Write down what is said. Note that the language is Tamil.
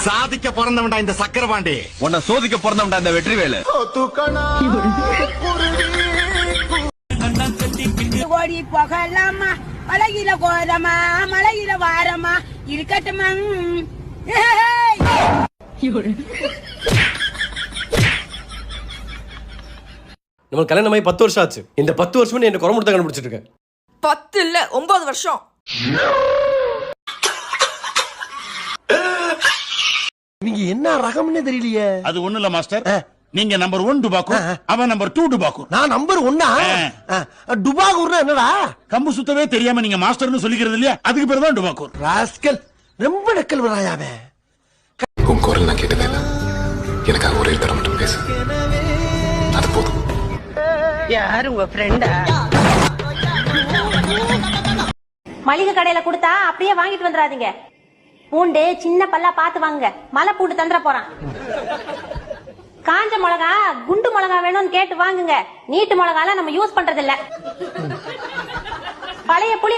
சாதிக்க பிறந்தவன்டா இந்த சக்கரபாண்டி, உன்னை சோதிக்க பிறந்தவன்டா இந்த வெற்றிவேலு. ஓடி போகலாமா, மலையில கோரமா, மலையில வாரமா, இருக்கட்டுமா. நம்ம கல்யாணமாயி 10 வருஷம் ஆச்சு. இந்த 10 வருஷமே என்ன குறை முடித்த கண்டுபிடிச்சிட்டு இருக்கேன். 10 இல்ல 9 வருஷம். நீங்க என்ன ரகம்னே தெரியலையே. அது ஒண்ணு இல்ல மாஸ்டர், நீங்க நம்பர் 1 டுபாக்கூர், அவன் நம்பர் 2 டுபாக்கூர். நான் நம்பர் 1. டுபாக்கூர்னா என்னடா? கம்பு சுத்தவே தெரியாம நீங்க மாஸ்டர்னு சொல்லிக்கிறது இல்லையா, அதுக்கு பேர் தான் டுபாக்கூர். ராஸ்கல், ரொம்ப நக்கல் வராயாவே. உன் குரல் நான் கேட்டதே இல்ல, எனக்காக ஒரே தடவை மட்டும் பேசு, அது போதும். யாரு உங்க ஃப்ரெண்டா? மளிகை கடையில கொடுத்தா அப்படியே வாங்கிட்டு வந்துடாதீங்க. பூண்டு சின்ன பல்லா பார்த்து வாங்குங்க, மலை பூண்டு தந்துட போறான். காஞ்ச மிளகா குண்டு மிளகா வேணும்னு கேட்டு வாங்குங்க, நீட்டு மிளகால நம்ம யூஸ் பண்றது இல்ல. பழைய புளி